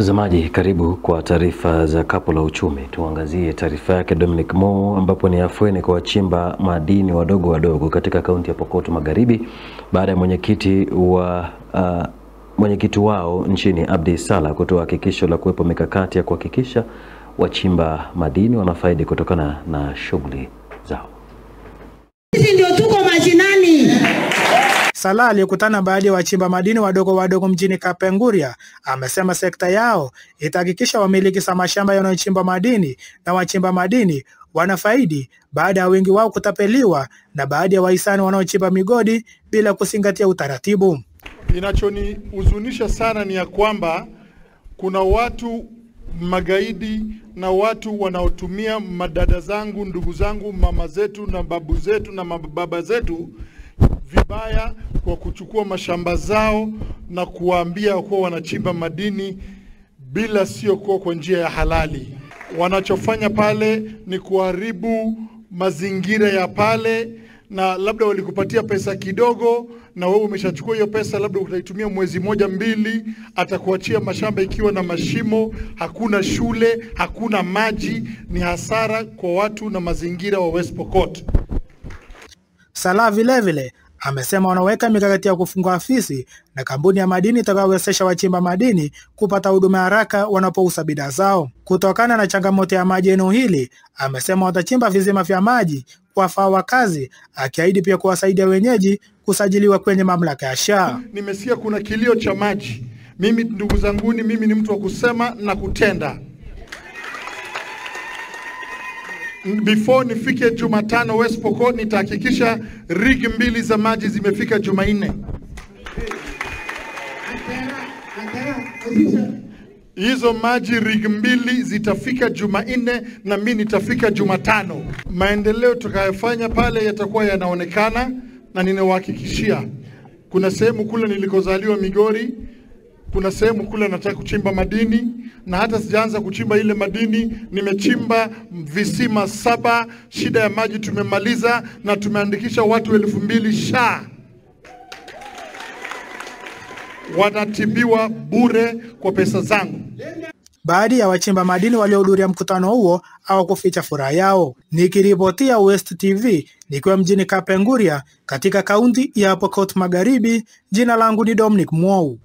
Mtazamaji, karibu kwa taarifa za Kapu la Uchumi. Tuangazie taarifa yake Dominic Mo, ambapo ni afueni kwa wachimba madini wadogo katika kaunti ya Pokot Magharibi baada ya mwenyekiti wao nchini Abdi Salah kutoa hakikisho la kuwepo mikakati ya kuhakikisha wachimba madini wanafaidi kutokana na shughuli zao. Sisi ndio tuko mashinani. Salah aliyekutana baadhi ya wachimba madini wadogo mjini Kapenguria amesema sekta yao itahakikisha wamiliki za mashamba yanayochimba madini na wachimba madini wanafaidi baada ya wengi wao kutapeliwa na baadhi ya wahisani wanaochimba migodi bila kuzingatia utaratibu. Kinachonihuzunisha sana ni ya kwamba kuna watu magaidi na watu wanaotumia madada zangu, ndugu zangu, mama zetu na babu zetu na mababa zetu vibaya kwa kuchukua mashamba zao na kuwaambia kuwa wanachimba madini bila sio kwa njia ya halali. Wanachofanya pale ni kuharibu mazingira ya pale, na labda walikupatia pesa kidogo na wewe umeshachukua hiyo pesa, labda utaitumia mwezi moja mbili, atakuachia mashamba ikiwa na mashimo, hakuna shule, hakuna maji. Ni hasara kwa watu na mazingira wa West Pokot. Salah vilevile amesema wanaweka mikakati ya kufungua afisi na kampuni ya madini itakayowezesha wachimba madini kupata huduma haraka wanapouza bidhaa zao. Kutokana na changamoto ya maji eneo hili, amesema watachimba visima vya maji kuwafaa wakazi, akiahidi pia kuwasaidia wenyeji kusajiliwa kwenye mamlaka ya SHA. Nimesikia kuna kilio cha maji. Mimi ndugu zanguni, mimi ni mtu wa kusema na kutenda. Before nifike Jumatano West Pokot, nitahakikisha rig 2 za maji zimefika Jumanne. Hizo maji rig 2 zitafika Jumanne na mimi nitafika Jumatano. Maendeleo tukayofanya pale yatakuwa yanaonekana, na ninawahakikishia kuna sehemu kule nilikozaliwa Migori, kuna sehemu kule nataka kuchimba madini, na hata sijaanza kuchimba ile madini, nimechimba visima 7, shida ya maji tumemaliza na tumeandikisha watu 2000 SHA. Wanatibiwa bure kwa pesa zangu. Baadhi ya wachimba madini waliohudhuria mkutano huo hawakuficha furaha yao. Nikiripotia West TV nikiwa mjini Kapenguria katika kaunti ya Pokot Magharibi, jina langu ni Dominic Mo.